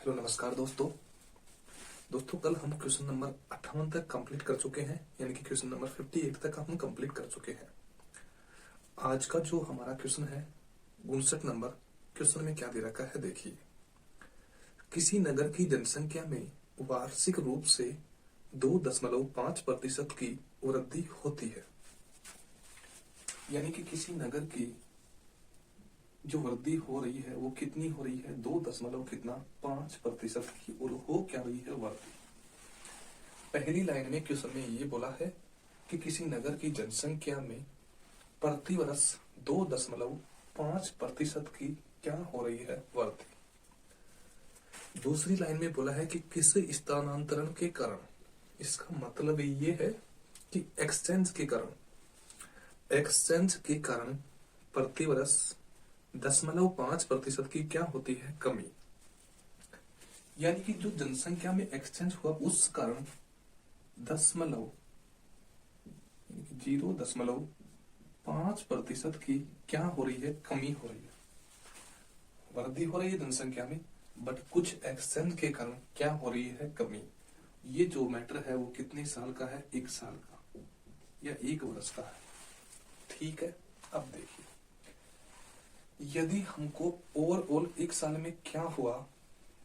Hello नमस्कार दोस्तों कल हम क्वेश्चन नंबर 58 तक कंप्लीट कर चुके हैं, यानी कि क्वेश्चन नंबर 58 तक हम कंप्लीट कर चुके हैं। आज का जो हमारा क्वेश्चन है 59 नंबर क्वेश्चन में क्या दे रखा है देखिए। किसी नगर की जनसंख्या में वार्षिक रूप से 2.5% की वृद्धि होती है, यानी कि किसी नगर की जो वृद्धि हो रही है वो कितनी हो रही है, 2.5% की, और हो क्या रही है वृद्धि। पहली लाइन में क्वेश्चन में ये बोला है कि किसी नगर की जनसंख्या में प्रति वर्ष 2.5% की क्या हो रही है वृद्धि। दूसरी लाइन में बोला है कि किस स्थानांतरण के कारण, इसका मतलब ये है कि एक्सचेंज के कारण प्रति वर्ष 0.5% की क्या होती है कमी, यानी कि जो जनसंख्या में एक्सचेंज हुआ उस कारण 0.5% की क्या हो रही है, कमी हो रही है। वृद्धि हो रही है जनसंख्या में, बट कुछ एक्सचेंज के कारण क्या हो रही है, कमी। ये जो मैटर है वो कितने साल का है, 1 साल का या 1 वर्ष का है। ठीक है, अब देखिए, यदि हमको ओवरऑल 1 साल में क्या हुआ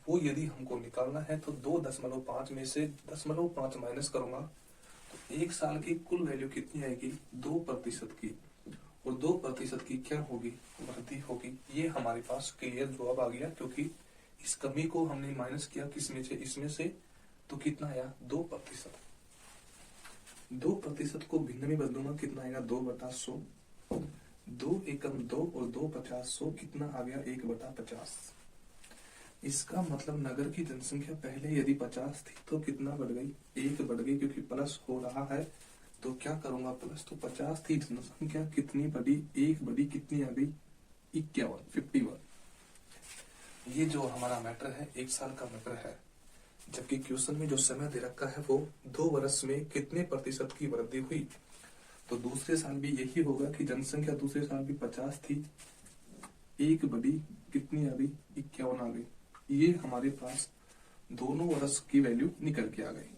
वो यदि हमको निकालना है तो 2.5 में से 0.5 माइनस करूंगा तो 1 साल की कुल वैल्यू कितनी आएगी, 2% की, और 2% की क्या होगी, वृद्धि होगी। ये हमारे पास क्लियर जवाब आ गया, क्योंकि इस कमी को हमने माइनस किया किसमें से, इसमें से, तो कितना आया, 2%। 2% को भिन्न में बदलूंगा, कितना आएगा, 2/100। 2 एकम 2 और 2×50 100, कितना आ गया, 1/50। इसका मतलब नगर की जनसंख्या पहले यदि 50 थी तो कितना बढ़ गई, 1 बढ़ गई, क्योंकि प्लस हो रहा है तो क्या करूंगा, प्लस। तो 50 थी जनसंख्या, कितनी बढ़ी, 1 बढ़ी, कितनी आ गई, 51। ये जो हमारा मैटर है 1 साल का मैटर है, जबकि क्वेश्चन में जो समय दे रखा है वो 2 वर्ष में कितने प्रतिशत की वृद्धि हुई। तो दूसरे साल भी यही होगा कि जनसंख्या दूसरे साल भी 50 थी, 1 बढ़ी, कितनी आ गई, 51 आ गई। ये हमारे पास दोनों वर्ष की वैल्यू निकल के आ गई।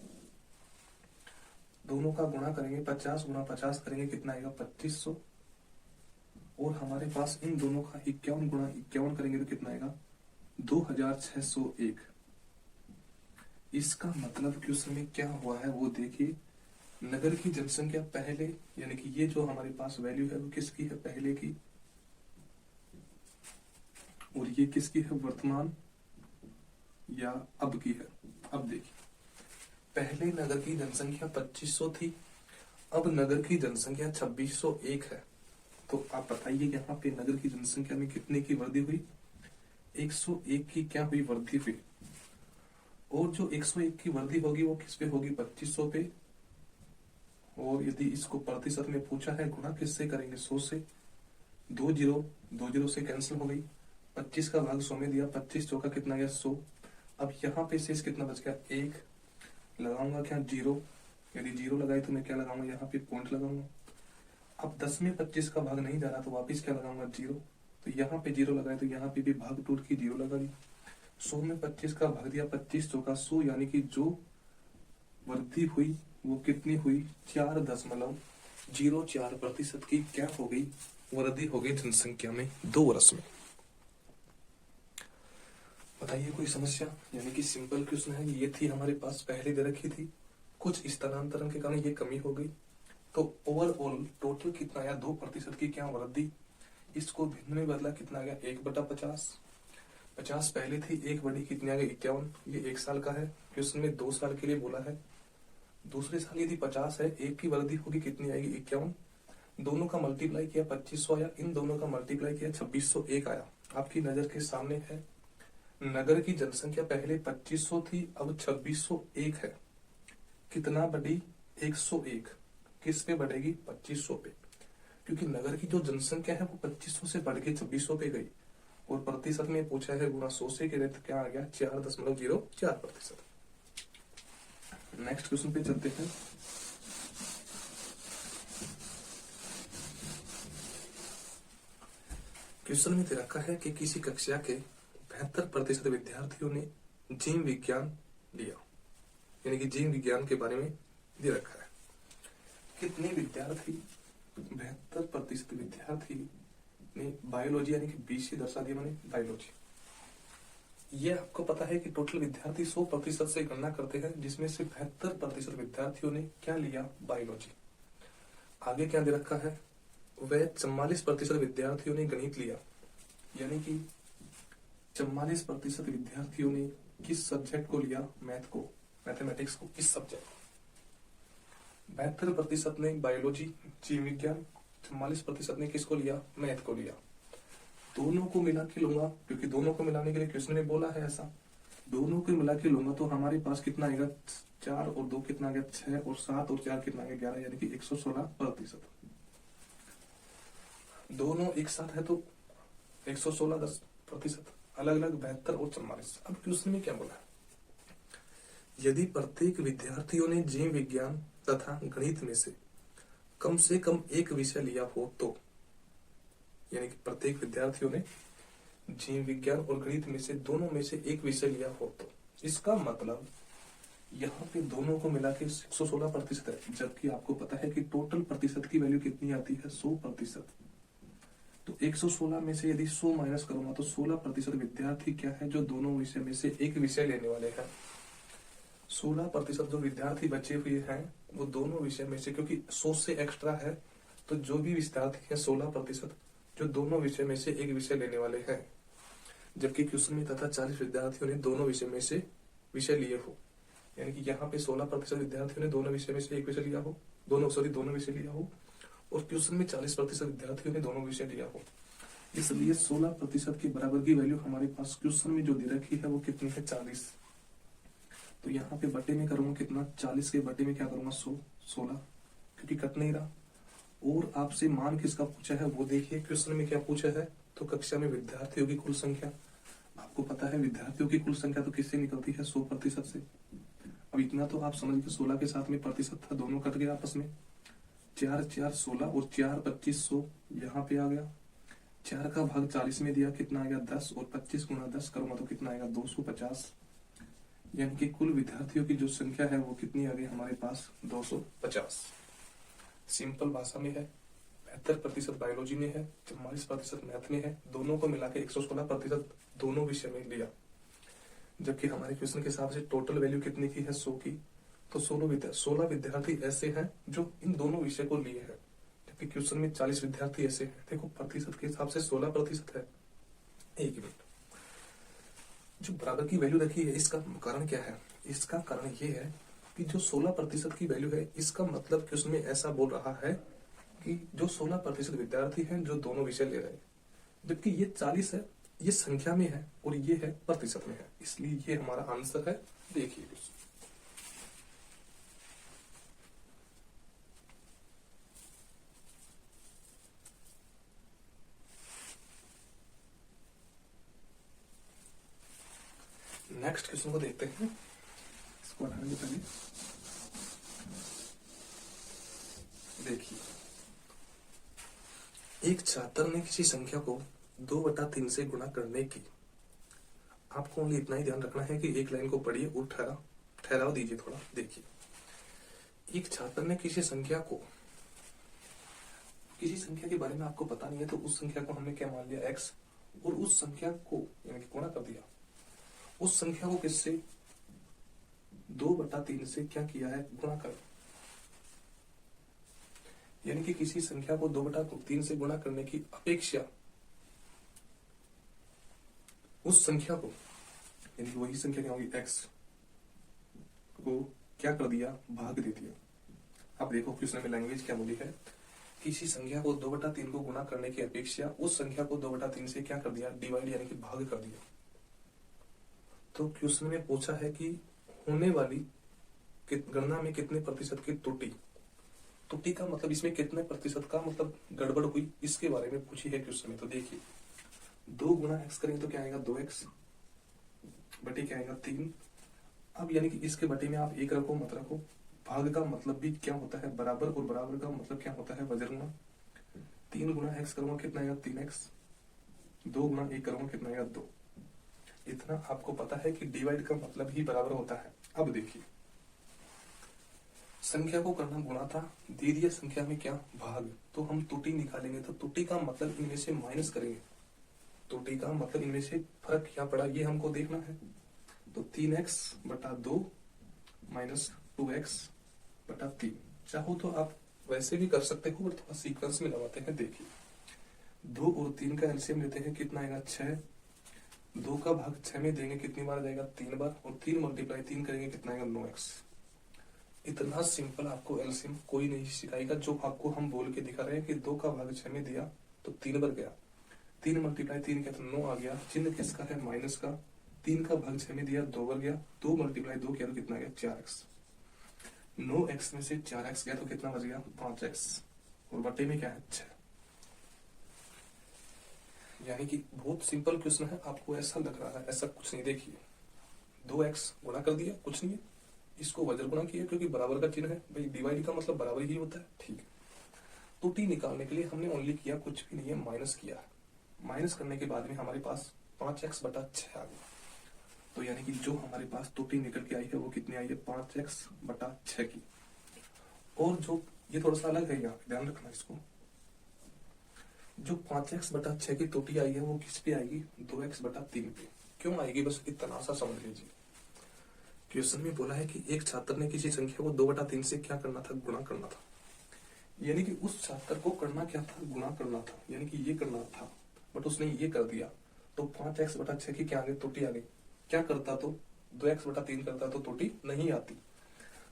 दोनों का गुणा करेंगे, 50 गुणा 50 करेंगे, कितना आएगा, 2500। और हमारे पास इन दोनों का 51 गुणा 51 करेंगे तो कितना आएगा, 2601। इसका मतलब क्वेश्चन में क्या हुआ है वो देखिए। नगर की जनसंख्या पहले, यानी कि ये जो हमारे पास वैल्यू है वो किसकी है, पहले की, और ये किसकी है, वर्तमान या अब की है। अब देखिए, पहले नगर की जनसंख्या 2500 थी, अब नगर की जनसंख्या 2601 है। तो आप बताइए यहाँ पे नगर की जनसंख्या में कितने की वृद्धि हुई, 101 की क्या हुई, वृद्धि हुई। और जो 101 की वृद्धि होगी वो किस पे होगी, 2500 पे। और यदि इसको प्रतिशत में पूछा है, गुणा किससे करेंगे, 100 से। 2 जीरो से कैंसिल हो गई, 25 का भाग 100 में दिया, 25 चौका कितना गया, 100। अब यहाँ पे शेष कितना बच गया, 1 लगाऊंगा क्या, 0। यदि 0 लगाए तो मैं क्या लगाऊंगा, यहाँ पे पॉइंट लगाऊंगा। अब 10 में 25 का भाग नहीं जा रहा तो वापिस क्या लगाऊंगा, 0। तो यहाँ पे 0 लगाए तो यहाँ पे भी भाग टूट की 0 लगा दी। 100 में 25 का भाग दिया, 25 चौका 100, यानी कि जो वृद्धि हुई वो कितनी हुई, 4.04% की क्या हो गई, वृद्धि हो गई जनसंख्या में 2 वर्ष में। बताइए कोई समस्या, यानी कि सिंपल क्वेश्चन है। ये थी हमारे पास पहले दे रखी थी, कुछ स्थानांतरण के कारण ये कमी हो गई। तो ओवरऑल टोटल कितना आया, 2% की क्या वृद्धि। इसको भिन्न में बदला, कितना आ गया, 1/50। 50 पहले थी, 1 बढ़ी, कितनी आ गई, 51। ये 1 साल का है, क्वेश्चन में 2 साल के लिए बोला है। दूसरे साल यदि 50 है, 1 की वृद्धि होगी, कितनी आएगी, 51। दोनों का मल्टीप्लाई किया, 2500 आया, इन दोनों का मल्टीप्लाई किया, 2601 आया। आपकी नजर के सामने है, नगर की जनसंख्या पहले 2500 थी, अब 2601 है। कितना बढ़ी, 101। किस पे बढ़ेगी, 2500 पे, क्योंकि नगर की जो जनसंख्या है वो 2500 से बढ़ के 2600 पे गई। और प्रतिशत में पूछा है गुणा 100 से, तो क्या आ गया, 4.04%। नेक्स्ट क्वेश्चन पे चलते हैं। क्वेश्चन में दे रखा है कि किसी कक्षा के 72% विद्यार्थियों ने जीव विज्ञान लिया, यानी कि जीव विज्ञान के बारे में दे रखा है। कितने विद्यार्थी, 72% विद्यार्थी ने बायोलॉजी यानी कि बी से दर्शा दिया, मैंने बायोलॉजी। ये आपको पता है कि टोटल विद्यार्थी 100% से गणना करते हैं, जिसमें से 72% विद्यार्थियों ने क्या लिया, बायोलॉजी। आगे क्या दे रखा है, वह 44% विद्यार्थियों ने गणित लिया, यानी कि 44% विद्यार्थियों ने किस सब्जेक्ट को लिया, मैथ को, मैथमेटिक्स को, किस सब्जेक्ट। 72% ने बायोलॉजी, जीव विज्ञान, 44% ने किसको लिया, मैथ को लिया। दोनों को मिला के लूंगा, क्योंकि दोनों को मिलाने के लिए कृष्ण ने बोला है ऐसा। दोनों को मिला के लूंगा तो हमारे पास कितना आएगा, 4 और 2 कितना आ गया, 6 और 7 और 4 कितना आ गया, 11, यानी कि 116%। दोनों एक साथ है तो 116%, अलग अलग 72 और 44। अब क्वेश्चन में क्या बोला है, यदि प्रत्येक विद्यार्थियों ने जीव विज्ञान तथा गणित में से कम एक विषय लिया हो तो, यानी कि प्रत्येक विद्यार्थियों ने जीव विज्ञान और गणित में से दोनों में से एक विषय लिया हो तो, इसका मतलब यहाँ पे दोनों को मिला के 116% है, जबकि आपको पता है कि टोटल प्रतिशत की वैल्यू कितनी आती है, 100%। तो 116 में से यदि 100 माइनस करूंगा तो 16% विद्यार्थी क्या है, जो दोनों विषय में से एक विषय लेने वाले हैं। 16% जो विद्यार्थी बचे हुए हैं वो दोनों विषय में से, क्योंकि 100 से एक्स्ट्रा है, तो जो भी विद्यार्थी है 16% जो दोनों विषय में से एक विषय लेने वाले हैं। जबकि क्वेश्चन में तथा 40 विद्यार्थियों ने दोनों विषय में से विषय लिए हो, यानी कि यहाँ पे 16% विद्यार्थियों ने दोनों विषय में से एक विषय लिया हो, दोनों विषय लिया हो, और क्वेश्चन में 40% विद्यार्थियों ने दोनों विषय लिया हो। इसलिए 16% के बराबर की वैल्यू हमारे पास क्वेश्चन में जो दे रखी है वो कितनी है, 40। तो यहाँ पे बटे में करूंगा कितना, 40 के बटे में क्या करूंगा, 16, क्योंकि कट नहीं रहा। और आपसे मान किसका पूछा है वो देखिए, क्वेश्चन में क्या पूछा है, तो कक्षा में विद्यार्थियों की कुल संख्या। आपको पता है विद्यार्थियों की कुल संख्या तो किससे निकलती है, 100% से। अब इतना तो आप समझ के 16 के साथ में प्रतिशत था, दोनों कट गए आपस में। 4 4 16 और 4 25 100 यहाँ पे आ गया। 4 का भाग 40 में दिया, कितना आएगा, 10, और 25 गुना 10 करूंगा तो कितना आएगा, 250। यानी कि कुल विद्यार्थियों की जो संख्या है वो कितनी आ गई हमारे पास, 250। सिंपल भाषा में है, 72% बायोलॉजी में है, 44% मैथ में है, दोनों को मिला के 116% दोनों विषय में लिया। जबकि हमारे क्वेश्चन के हिसाब से टोटल वैल्यू कितनी की है, 100 की। तो 16 विद्यार्थी ऐसे हैं जो इन दोनों विषय को लिए हैं, जबकि क्वेश्चन में 40 विद्यार्थी ऐसे हैं। देखो प्रतिशत के हिसाब से 16% है। एक मिनट, जो बराबर की वैल्यू रखी है इसका कारण क्या है, इसका कारण ये है कि जो 16% की वैल्यू है, इसका मतलब क्वेश्चन में ऐसा बोल रहा है कि जो 16% विद्यार्थी हैं जो दोनों विषय ले रहे हैं, जबकि ये 40 है, ये संख्या में है, और ये है प्रतिशत में है, इसलिए ये हमारा आंसर है। देखिए नेक्स्ट क्वेश्चन को देखते हैं, इसको हटाने के पहले देखिए, एक छात्र ने किसी संख्या को 2/3 से गुणा करने की, आपको ओनली इतना ही ध्यान रखना है कि एक लाइन को पढ़िए और ठहराव दीजिए थोड़ा। देखिए, एक छात्र ने किसी संख्या के बारे में आपको पता नहीं है, तो उस संख्या को हमने क्या मान लिया, x, और उस संख्या को यानी कि गुणा कर दिया। उस संख्या को किससे, 2/3 से क्या किया है, गुणा कर, यानी कि किसी संख्या को 2/3 से गुणा करने की अपेक्षा उस संख्या को, यानी कि वही संख्या क्या होगी, x को क्या कर दिया, भाग दे दिया। अब देखो क्वेश्चन में लैंग्वेज क्या बोली है, किसी संख्या को 2/3 को गुणा करने की अपेक्षा उस संख्या को 2/3 से क्या कर दिया, डिवाइड यानी कि भाग कर दिया। तो क्वेश्चन में पूछा है कि होने वाली गणना में कितने प्रतिशत की त्रुटि का मतलब इसमें कितने प्रतिशत का मतलब गड़बड़ हुई, इसके बारे में पूछी है क्वेश्चन में। तो देखिए, 2 गुना x करेंगे तो क्या आएगा, 2x बटे क्या आएगा, 3। अब यानी कि इसके बटे में आप 1 रखो मत रखो, भाग का मतलब भी क्या होता है, बराबर, और बराबर का मतलब क्या होता है, वज्र। 3 गुना x करूंगा कितना आएगा, 3x। 2 गुना 1 करूंगा कितना आएगा, 2। इतना आपको पता है कि डिवाइड का मतलब ही बराबर होता है। अब देखिए, संख्या को करना गुणा था, दे दिया संख्या में क्या भाग, तो हम त्रुटि निकालेंगे। तो त्रुटि का मतलब इनमें से माइनस करेंगे, त्रुटि का मतलब इनमें से फर्क क्या पड़ा ये हमको देखना है। तो 3x बटा 2 माइनस 2x बटा 3। चाहो तो आप वैसे भी कर सकते हो, पर थोड़ा सीक्वेंस में लगाते हैं। देखिए, 2 और 3 का एलसीएम लेते हैं, कितना आएगा 6। 2 का भाग 6 में देंगे कितनी बार जाएगा 3 बार, और 3 मल्टीप्लाई 3 करेंगे कितना आएगा 9x। इतना सिंपल आपको एलसीएम कोई नहीं सिखाएगा। जो आपको हम बोल के दिखा रहे हैं कि 2 का भाग 6 में दिया तो 3 बार गया, 3 मल्टीप्लाई 3 किया तो 9 आ गया, चिन्ह किसका है माइनस का। 3 का भाग 6 में दिया 2 बार गया, 2 मल्टीप्लाई 2 किया तो कितना गया 4x। 9x में से 4x गया तो कितना बच गया 5x, और बटे में क्या है 6। यानी कि बहुत सिंपल क्वेश्चन है। आपको ऐसा लग रहा है, ऐसा कुछ नहीं। देखिए, 2x गुणा कर दिया, कुछ नहीं है, इसको वज्र गुणा किया क्योंकि बराबर का चिन्ह है भाई, डिवाइड का मतलब बराबर ही होता है, ठीक है। त्रुटि निकालने के लिए हमने ओनली किया, कुछ भी नहीं है, माइनस किया। माइनस करने के बाद में हमारे पास 5x बटा 6 आ गया। तो यानी कि जो हमारे पास त्रुटि निकल के आई है वो कितनी आई है 5x बटा 6 की। और जो ये थोड़ा सा अलग है, यहाँ पे ध्यान रखना इसको, जो 5x बटा 6 की त्रुटि आई है वो किस पे आएगी 2x बटा 3 पे। क्यों आएगी बस इतना सा समझ लीजिए। क्वेश्चन में बोला है कि एक छात्र ने किसी संख्या को 2 बटा 3 से क्या करना था, गुणा करना था। यानी कि उस छात्र को करना क्या था, गुणा करना था, यानी कि ये करना था, बट उसने ये कर दिया। तो 5x बटा 6 की क्या आ गई त्रुटि आ गई। क्या करता तो 2x बटा 3 करता तो त्रुटि नहीं आती।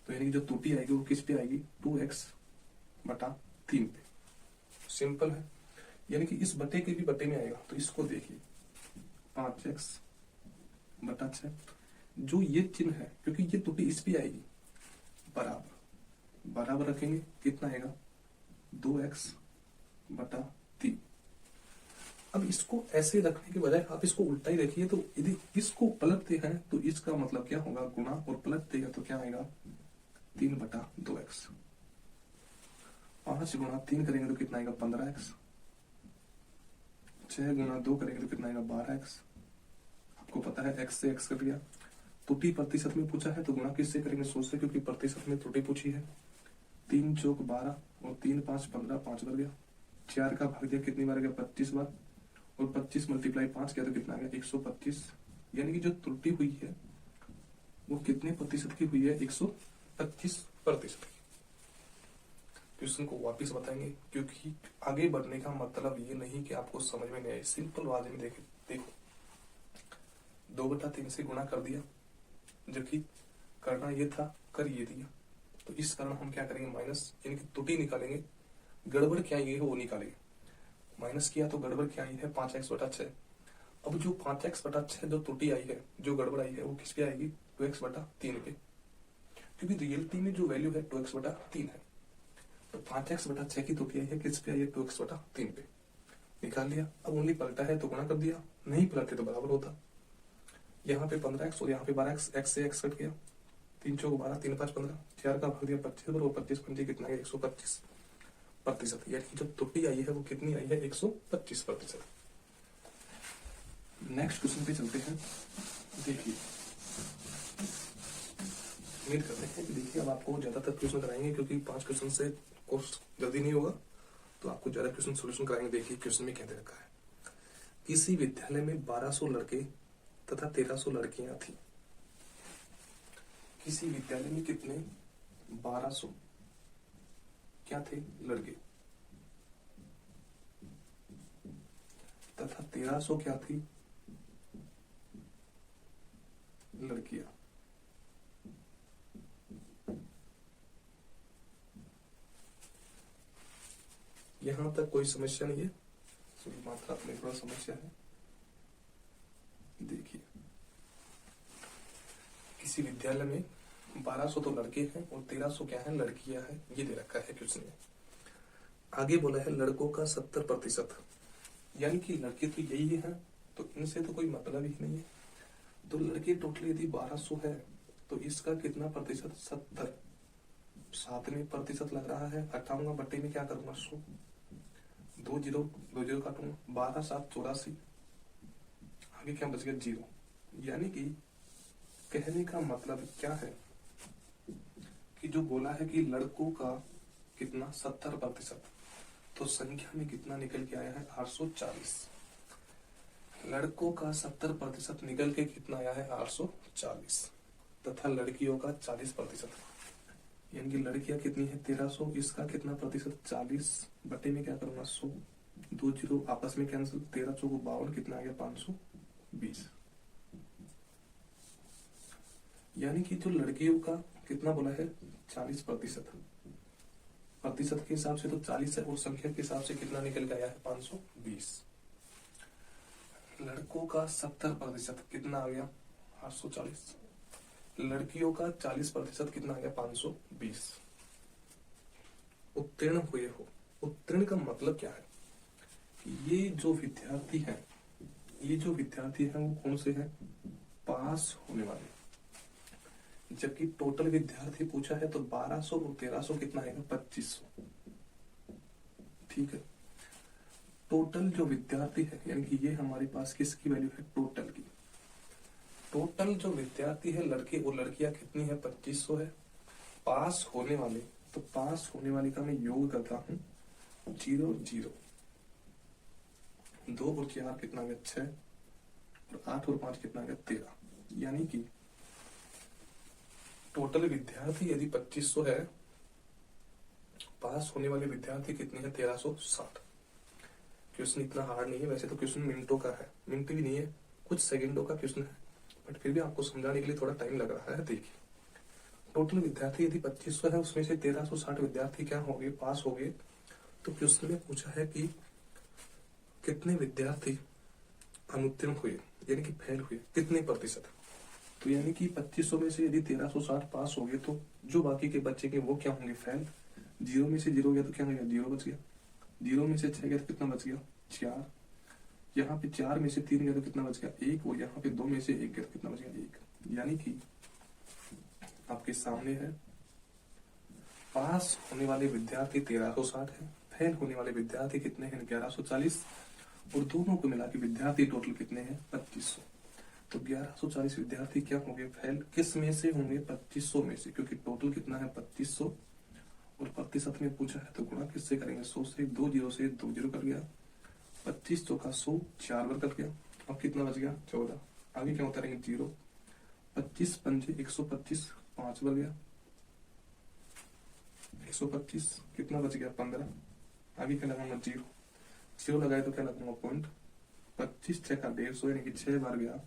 तो यानी कि जो त्रुटि आएगी वो किस पे आएगी 2x बटा 3 पे। सिंपल है। यानी कि इस बटे के भी बटे में आएगा। तो इसको देखिए 5x बटा 6, जो ये चिन्ह है क्योंकि ये त्रुटि इस पे आएगी, बराबर बराबर रखेंगे कितना आएगा 2x बटा 3। अब इसको ऐसे रखने के बजाय आप इसको उल्टा ही रखिए। तो यदि इसको पलटते हैं तो इसका मतलब क्या होगा गुणा, और पलटते हैं तो क्या आएगा 3 बटा 2x। 5 गुणा 3 करेंगे तो कितना आएगा 15x। 6 गुणा 2 करेंगे तो कितना आएगा 12x। आपको पता है x से x कट गया। त्रुटि प्रतिशत में पूछा है तो गुणा किससे करेंगे 100 से, क्योंकि प्रतिशत में त्रुटि पूछी है। 3 चौक 12 और 3 5 15, 5 बार गया। 4 का भाग दिया कितनी बार गया 25 बार, और 25 मल्टीप्लाई 5 किया तो कितना आ गया 125। यानी कि जो त्रुटि हुई है वो कितने प्रतिशत की हुई है 125%। क्वेश्चन को वापिस बताएंगे क्योंकि आगे बढ़ने का मतलब ये नहीं कि आपको समझ में नहीं आए। सिंपल बात में देखो 2 बटा 3 से गुणा कर दिया, जबकि करना ये था कर ये दिया। तो इस कारण हम क्या करेंगे माइनस, यानी कि त्रुटि निकालेंगे। गड़बड़ क्या ये है वो निकालेंगे। माइनस किया तो गड़बड़ क्या आई है 5x बटा 6। अब जो 5x बटा 6 जो त्रुटि आई है, जो गड़बड़ आई है वो किस पे आएगी 2x बटा 3 पे, क्योंकि रियलिटी में जो वैल्यू है 2x बटा 3 है। तो 5x बटा 6 की त्रुटि आई है किस पे आई है 2x बटा 3 पे। निकाल लिया। अब ओनली पलटा है तो गुणा कर दिया, नहीं पलटे तो बराबर होता। यहाँ पे 15x और यहाँ पे 12x, x से x कट गया। 3 चौक 12, 3 5 15, 4 का भाग दिया 25 और 25 पंजे कितना है 125%। यानी कि जो त्रुटि आई है वो कितनी आई है 125%। नेक्स्ट क्वेश्चन पे चलते हैं। देखिए, उम्मीद करते हैं कि देखिए अब आपको ज्यादातर क्वेश्चन कराएंगे, क्योंकि 5 क्वेश्चन से कोर्स जल्दी नहीं होगा, तो आपको ज्यादा क्वेश्चन सोल्यूशन कराएंगे। देखिए क्वेश्चन में क्या दे रखा है, किसी विद्यालय में 1200 लड़के तथा 1300 लड़कियां थी। किसी विद्यालय में कितने 1200 क्या थे लड़के, तथा 1300 क्या थी लड़कियां। यहां तक कोई समस्या नहीं है, मात्रा में थोड़ा समस्या है। देखिए, किसी विद्यालय में 1200 तो लड़के हैं और 1300 क्या है लड़कियां हैं, ये दे रखा है क्वेश्चन में। आगे बोला है लड़कों का 70%, यानी कि लड़के तो यही है, तो इनसे तो कोई मतलब ही नहीं है। तो लड़के टोटल यदि 1200 है तो इसका कितना प्रतिशत 70, 7 में प्रतिशत लग रहा है। हटाऊंगा बट्टे में क्या करूंगा 100, 2 जीरो काटूंगा, 12 7 84, आगे क्या बच गया 0। यानी कि कहने का मतलब क्या है कि जो बोला है कि लड़कों का कितना 70%, तो संख्या में कितना निकल के आया है 840। लड़कों का 70% निकल के कितना आया है 840, तथा लड़कियों का 40%, यानी कि लड़कियां कितनी है 1300, इसका कितना प्रतिशत 40 बटे में क्या करूंगा 100, 2 जीरो आपस में कैंसिल, 13 चौको 52, कितना आ गया 520। यानी कि जो लड़कियों का कितना बोला है 40%, प्रतिशत के हिसाब से तो 40 है और संख्या के हिसाब से कितना निकल के आया है 520। लड़कों का 70% कितना आ गया 840, लड़कियों का 40% कितना आ गया 520। उत्तीर्ण हुए हो, उत्तीर्ण का मतलब क्या है कि ये जो विद्यार्थी हैं, ये जो विद्यार्थी हैं वो कौन से हैं पास होने वाले, जबकि टोटल विद्यार्थी पूछा है तो 1200 और 1300 कितना आएगा 2500। ठीक है, टोटल जो विद्यार्थी है यानी कि ये हमारे पास किसकी वैल्यू है टोटल की। टोटल जो विद्यार्थी है लड़के और लड़कियां कितनी है 2500 है। पास होने वाले, तो पास होने वाले का मैं योग करता हूं 0 0, 2 और 4 कितना आ गया 6, और 8 और 5 कितना आ गया 13। यानी कि टोटल विद्यार्थी यदि 2500 है, पास होने वाले विद्यार्थी कितने हैं 1360। क्वेश्चन इतना हार्ड नहीं है, वैसे तो क्वेश्चन मिनटों का है, मिनट भी नहीं है, कुछ सेकंडों का क्वेश्चन है, बट फिर भी आपको समझाने के लिए थोड़ा टाइम लग रहा है। देखिए, टोटल विद्यार्थी यदि 2500 है, उसमें से 1360 विद्यार्थी क्या होंगे पास हो गए। तो क्वेश्चन में पूछा है कि कितने विद्यार्थी अनुत्तीर्ण हुए, यानी कि फेल हुए, कितने प्रतिशत। तो यानी कि 2500 में से यदि 1360 पास हो गए, तो जो बाकी के बच्चे के वो क्या होंगे फेल। 0 में से 0 गया तो क्या गया 0 बच गया, 0 में से 6 गया तो कितना बच गया 4, यहाँ पे 4 में से 3 गया तो कितना बच गया 1, और यहाँ पे 2 में से 1 गया तो कितना बच गया 1। यानी कि आपके सामने है पास होने वाले विद्यार्थी 1360 है, फेल होने वाले विद्यार्थी कितने हैं 1140, और दोनों को मिला के विद्यार्थी टोटल कितने हैं 2500। तो 1140 विद्यार्थी क्या होंगे फेल, किस में से होंगे 2500 में से, क्योंकि टोटल कितना है 2500 और प्रतिशत में पूछा है तो गुणा किससे करेंगे 100 से, 2 जीरो से 2 जीरो कर गया, 25 चौका 100, 4 बार कर गया, अब कितना बच गया 14। आगे क्या उतारेंगे 0, 25 पंजे 125, 5 बार गया 125, कितना बच गया 15। आगे क्या लगाऊंगा 0, 0 लगाए तो क्या लगाऊंगा पॉइंट, 25 6 का 150, यानी कि 6 बार गया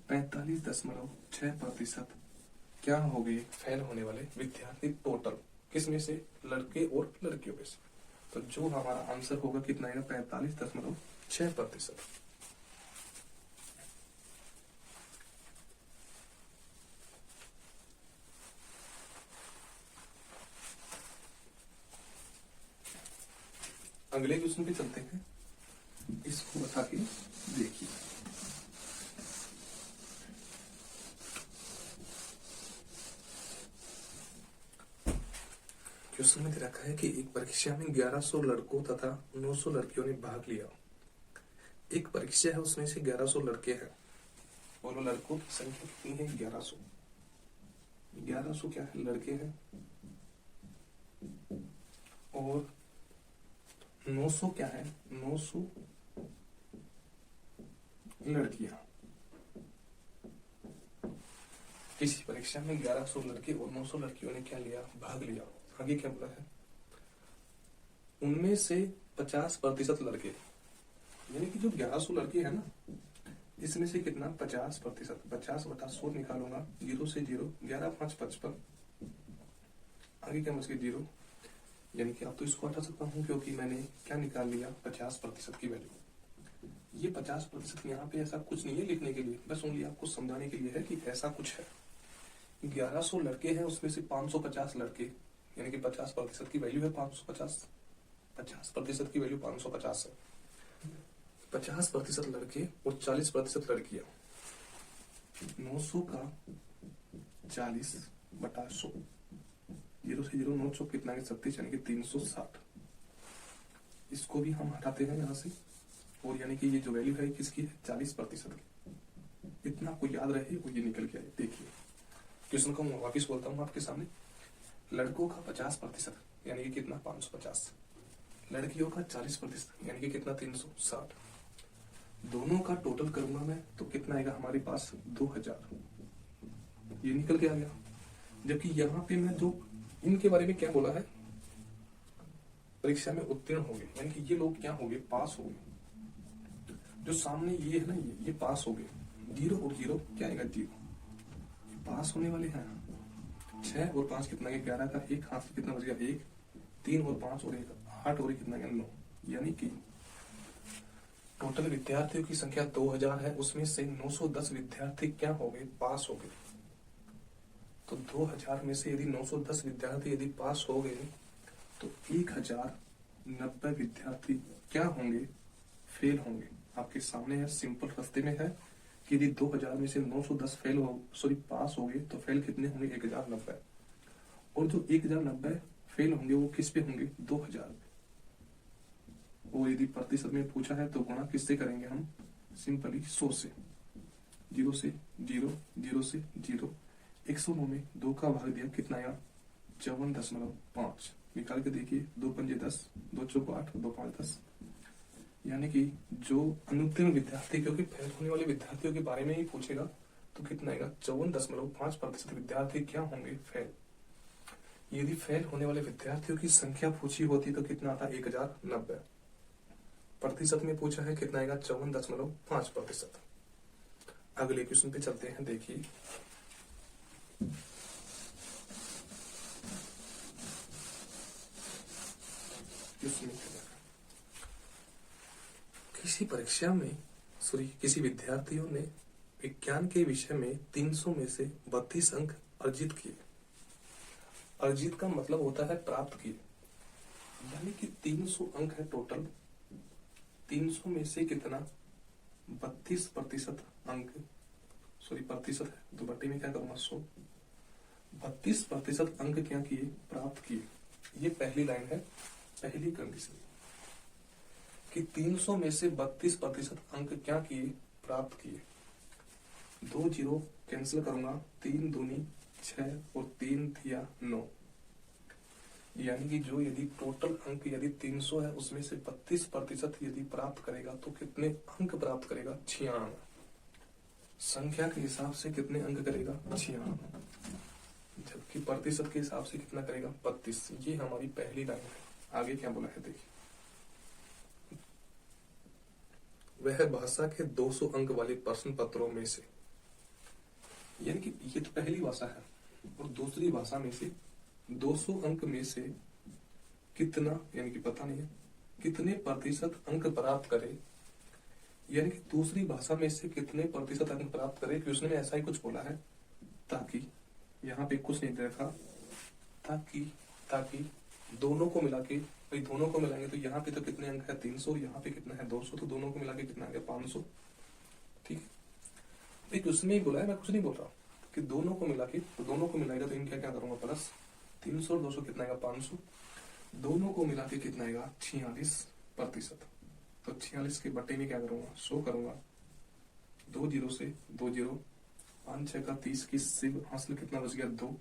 45.6% क्या हो गए फेल होने वाले विद्यार्थी टोटल, किसमें से लड़के और लड़कियों में से। तो जो हमारा आंसर होगा कितना है 45.6%। अगले क्वेश्चन पे चलते हैं, इसको बता के देखिए। क्वेश्चन में दे रखा है कि एक परीक्षा में 1100 लड़कों तथा 900 लड़कियों ने भाग लिया। एक परीक्षा है उसमें से 1100 लड़के हैं और लड़कों की संख्या कितनी है 1100। 1100 क्या है लड़के हैं और 900 क्या है 900 लड़कियां। किसी परीक्षा में 1100 लड़के और 900 लड़कियों ने क्या लिया भाग लिया। आगे क्या बोला है उनमें से 50% लड़के, यानी कि जो 1100 लड़के हैं ना, इसमें से कितना 50%, 50/100 निकालूंगा, 0 से 0, 11 5 55, आगे क्या बच गया 0। यानी कि अब तो इसको हटा सकता हूँ क्योंकि मैंने क्या निकाल लिया 50% की वैल्यू। ये 50% यहाँ पे ऐसा कुछ नहीं है लिखने के लिए, बस ओनली आपको समझाने के लिए है कि ऐसा कुछ है। 1100 लड़के हैं उसमें से 550 लड़के, यानी कि 50% की वैल्यू है 550, 50% की वैल्यू 550 है। 50% लड़के और 40% लड़कियां, 900 का 40/100, 0 से 0 9 चौक कितना है 37, यानी कि 360। इसको भी हम हटाते हैं यहाँ से, और यानी कि ये जो वैल्यू है किसकी है 40% की, इतना आपको याद रहे वो ये निकल के आए। देखिए क्वेश्चन को मैं वापिस बोलता हूँ आपके सामने। लड़कों का 50% यानी कि कितना 550, लड़कियों का 40% यानी कि कितना 360, दोनों का टोटल करूंगा मैं तो कितना आएगा हमारे पास 2000, ये निकल के आ गया। जबकि यहाँ पे मैं जो इनके बारे में क्या बोला है, परीक्षा में उत्तीर्ण हो गए, यानी कि ये लोग क्या हो गए, पास हो गए। जो सामने ये है ना, ये पास हो गए, 0 और 0 क्या आएगा 0, पास होने वाले हैं। 6 और 5 कितना गया 11 का 1 हाथ से कितना बच गया 1, 3 और 5 और 1 8 और 1 कितना गया 9, यानी कि टोटल विद्यार्थियों की संख्या 2000 है, उसमें से 910 विद्यार्थी क्या हो गए, पास हो गए। तो 2000 में से यदि 910 विद्यार्थी यदि पास हो गए तो 1090 विद्यार्थी क्या होंगे, फेल होंगे। आपके सामने है, सिंपल रास्ते में है कि यदि 2000 में से 910 फेल हो पास हो गए तो फेल कितने होंगे 1090, और जो 1090 फेल होंगे वो किस पे होंगे 2000 पे। और यदि प्रतिशत में पूछा है तो गुणा किससे करेंगे हम, सिंपली 100 से, 0 से 0, 0 से 0, 109 में 2 का भाग दिया कितना आया 54.5, निकाल के देखिए 2 पंजे 10, 2 चौक 8, 2 5 10, यानी कि जो अनुत्तीर्ण विद्यार्थी, क्योंकि फेल होने वाले विद्यार्थियों के बारे में ही पूछेगा तो कितना आएगा 54.5% विद्यार्थी क्या होंगे फेल। यदि फेल होने वाले विद्यार्थियों की संख्या पूछी होती तो कितना आता 1090, प्रतिशत में पूछा है कितना आएगा 54.5%। अगले क्वेश्चन पे चलते हैं। देखिए किसी परीक्षा में किसी विद्यार्थियों ने विज्ञान के विषय में 300 में से 32 अंक अर्जित किए। अर्जित का मतलब होता है प्राप्त किए, यानी कि 300 अंक है टोटल, 300 में से कितना 32% अंक, प्रतिशत है तो बट्टे में क्या करूंगा 100, 32% अंक क्या किए, प्राप्त किए। ये पहली लाइन है, पहली कंडीशन कि 300 में से 32% अंक क्या किए, प्राप्त किए। 2 0 कैंसिल करूंगा, 3 दूनी 6 और 3 थिया 9, यानी कि जो यदि टोटल अंक यदि 300 है उसमें से 32% यदि प्राप्त करेगा तो कितने अंक प्राप्त करेगा 96, संख्या के हिसाब से कितने अंक करेगा 96, जबकि प्रतिशत के हिसाब से कितना करेगा 32। ये हमारी पहली लाइन है। आगे क्या बोला है देखिए, वह भाषा के 200 अंक वाले प्रश्न पत्रों में से, यानी कि ये तो पहली भाषा है, और दूसरी भाषा में से 200 अंक में से कितना, यानी कि पता नहीं है कितने प्रतिशत अंक प्राप्त करे, यानी कि दूसरी भाषा में से कितने प्रतिशत अंक प्राप्त करे। क्वेश्चन में ऐसा ही कुछ बोला है, ताकि यहाँ पे कुछ नहीं दे रखा, ताकि दोनों को मिला के, भाई दोनों को मिलाएंगे तो यहाँ पे तो कितने अंक है 300, यहाँ पे कितना है 200, तो दोनों को मिला के कितना है 500। ठीक है, क्वेश्चन में ही बोला है, मैं कुछ नहीं बोल रहा कि दोनों को मिला के, तो दोनों को मिलाएगा तो इनका क्या करूंगा प्लस 300 और 200 कितना आएगा 500, दोनों को मिला के कितना आएगा 46%। तो 46 के बटे में क्या करूंगा 100 करूंगा, 2 0 से 2 0, 5 6 का 30 की सिर्फ हासिल कितना बच गया 2,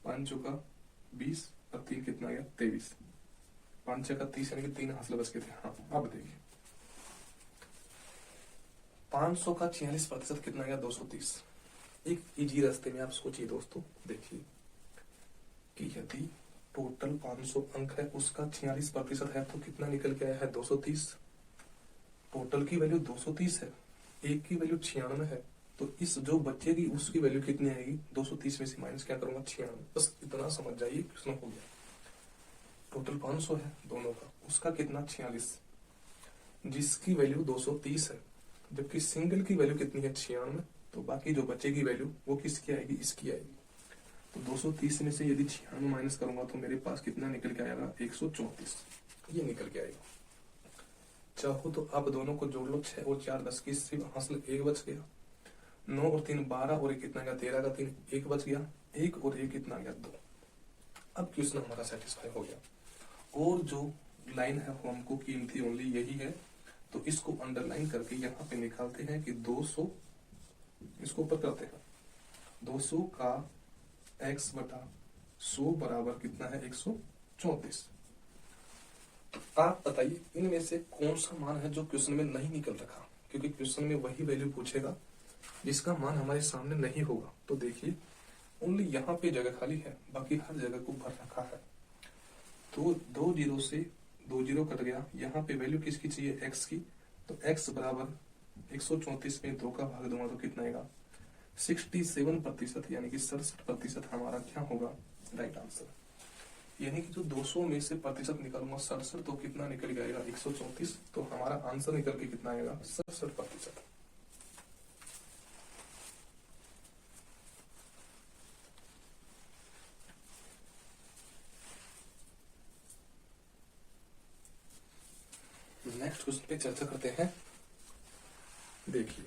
5 चौका 20 और 3 कितना गया 23, 5 6 का 30 यानी कि 3 हासिल बच गए थे। हाँ अब देखिए 500 का 46% कितना गया 230। एक इजी रास्ते में आप सोचिए दोस्तों, देखिए कि यदि टोटल 500 अंक है उसका 46% है तो कितना निकल के आया है 230। टोटल की वैल्यू 230 है, एक की वैल्यू 96 है, तो इस जो बचेगी उसकी वैल्यू कितनी आएगी 230 में से माइनस क्या करूंगा 96। बस इतना समझ जाइए, प्रश्न हो गया। टोटल 500 है दोनों का, उसका कितना 46, जिसकी वैल्यू 230 है, जबकि सिंगल की वैल्यू कितनी है 96, तो बाकी जो बचेगी वैल्यू वो किसकी आएगी, इसकी आएगी। तो 230 में से यदि 96 माइनस करूंगा तो मेरे पास कितना निकल के आएगा 134, ये निकल के आएगा। चाहो तो आप दोनों को जोड़ लो, 6 और 4 10 की सिर्फ हासिल 1 बच गया, 9 और 3 12 और 1 कितना गया 13 का 3 1 बच गया, 1 और 1 कितना गया 2। अब क्वेश्चन हमारा सेटिस्फाई हो गया, और जो लाइन है वो हमको कीमती ओनली यही है, तो इसको अंडरलाइन करके यहाँ पे निकालते हैं कि 200 इसको ऊपर करते हैं। 200 का x बटा 100 बराबर कितना है 134। आप बताइए इनमें से कौन सा मान है जो क्वेश्चन में नहीं निकल रखा, क्योंकि क्वेश्चन में वही वैल्यू पूछेगा जिसका मान हमारे सामने नहीं होगा। तो देखिए ओनली यहाँ पे जगह खाली है, बाकी हर जगह को भर रखा है। तो 2 जीरो से 2 जीरो कट गया, यहाँ पे वैल्यू किसकी चाहिए x की, तो x बराबर 134 में 2 का भाग दूंगा तो कितना आएगा 67%, यानी कि 67% हमारा क्या होगा राइट आंसर। यानी कि जो 200 में से प्रतिशत निकालूंगा 67, तो कितना निकल जाएगा 134, तो हमारा आंसर निकल के कितना आएगा 67%। नेक्स्ट क्वेश्चन पे चर्चा करते हैं। देखिए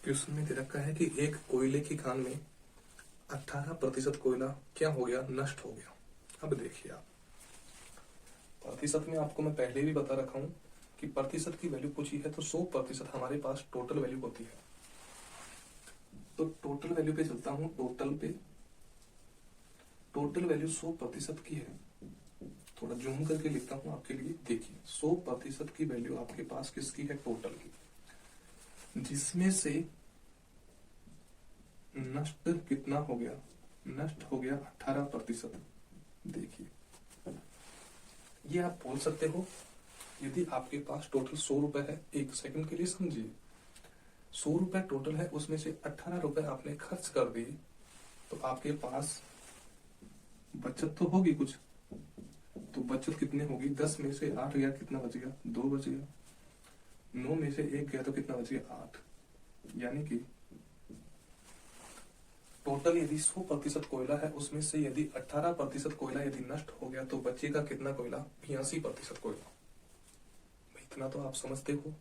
क्वेश्चन में दे रखा है कि एक कोयले की खान में 18% कोयला क्या हो गया नष्ट हो गया। अब देखिए आप प्रतिशत में आपको मैं पहले भी बता रखा हूं कि प्रतिशत की वैल्यू पूछी है तो 100% हमारे पास टोटल वैल्यू होती है। तो टोटल वैल्यू पे चलता हूं, टोटल वैल्यू 100% की है। थोड़ा जूम करके लिखता हूं आपके लिए। देखिए 100% की वैल्यू आपके पास किसकी है टोटल की, जिसमें से नष्ट कितना हो गया, नष्ट हो गया 18%। देखिए ये आप बोल सकते हो यदि आपके पास टोटल 100 रुपए है, एक सेकंड के लिए समझिए, 100 रुपए टोटल है, उसमें से 18 रुपए आपने खर्च कर दिए, तो आपके पास बचत तो होगी कुछ। तो बचत कितनी होगी, 10 में से 8 गया कितना बच गया 2 बच गया, 9 में से 1 गया तो कितना बच गया 8। यानी कि टोटल यदि 100% कोयला है, उसमें से यदि 18% कोयला यदि नष्ट हो गया तो बचेगा कितना कोयला 82% कोयला। इतना तो आप समझते हो।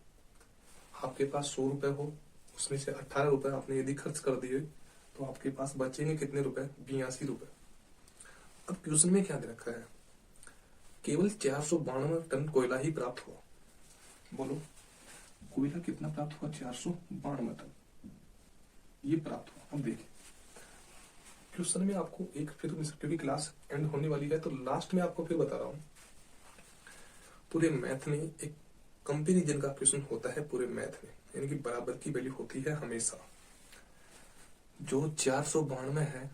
आपके पास 100 रुपए हो, उसमें से 18 रुपए आपने यदि खर्च कर दिए तो आपके पास बचेंगे कितने रुपए 82 रुपए। अब क्वेश्चन में क्या दे रखा है, केवल 492 टन कोयला ही प्राप्त हुआ। बोलो कोयला कितना प्राप्त हुआ 492 टन ये प्राप्त हुआ। अब देखिए क्वेश्चन में आपको एक फिर, क्योंकि क्लास एंड होने वाली है तो लास्ट में आपको फिर बता रहा हूं, पूरे मैथ में एक कंपेरिजन का क्वेश्चन होता है पूरे मैथ में, यानी कि बराबर की वैल्यू होती है हमेशा। जो 492 है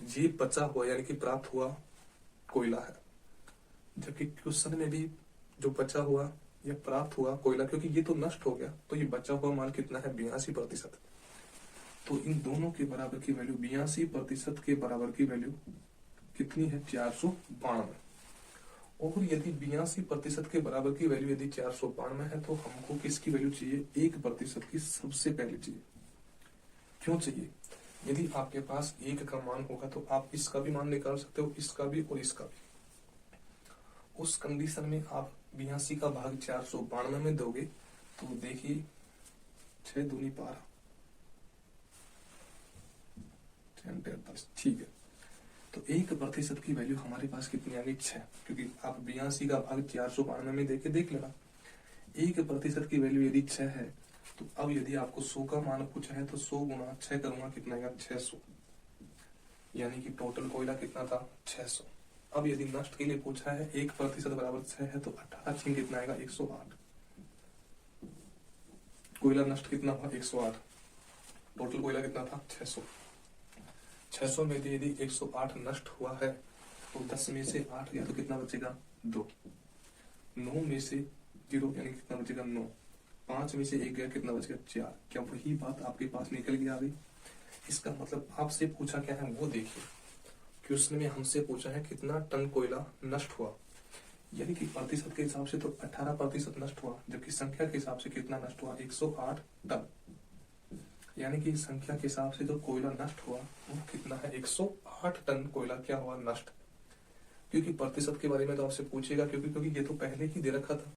ये बचा हुआ यानी कि प्राप्त हुआ कोयला है, जबकि क्वेश्चन में भी जो बचा हुआ या प्राप्त हुआ कोयला, क्योंकि ये तो नष्ट हो गया तो ये बचा हुआ माल कितना है 82%। तो इन दोनों के बराबर की वैल्यू 82% के बराबर की वैल्यू कितनी है 492। और यदि 82% के बराबर की वैल्यू यदि 492 है तो हमको किसकी वैल्यू चाहिए 1% की सबसे पहले चाहिए। क्यों चाहिए, यदि आपके पास 1 का मान होगा तो आप इसका भी मान निकाल सकते हो, इसका भी और इसका भी। उस कंडीशन में आप 82 का भाग 492 में दोगे तो देखिए 6 दूनी 12, ठीक है। तो 1% की वैल्यू हमारे पास कितनी आ गई 6, क्योंकि आप 82 का भाग 492 में देके देख लेना। 1% की वैल्यू यदि 6 है तो अब यदि आपको 100 का मान पूछा है तो 100 गुना 6 करूंगा कितना आएगा 600, यानी कि टोटल कोयला कितना था 600। अब यदि नष्ट के लिए पूछा है 1% बराबर 6 है तो 18 छीन कितना आएगा 108। कोयला नष्ट कितना हुआ 108, टोटल कोयला कितना था 600। 600 में से यदि 108 नष्ट हुआ है तो 10 में से 8 गया तो कितना बचेगा 2, 9 में से 0 यानी कितना बचेगा 9, 5 में से 1 गया कितना बचेगा 4। क्या वही बात आपके पास निकल के आ गई। इसका मतलब आपसे पूछा क्या है वो देखिए, क्वेश्चन में हमसे पूछा है कितना टन कोयला नष्ट हुआ, यानी कि प्रतिशत के हिसाब से तो 18% नष्ट हुआ, जबकि संख्या के हिसाब से कितना नष्ट हुआ 108 टन, यानी कि संख्या के हिसाब से जो कोयला नष्ट हुआ वो कितना है 108 टन कोयला क्या हुआ नष्ट। क्योंकि प्रतिशत के बारे में तो आपसे पूछेगा, क्योंकि ये तो पहले ही दे रखा था।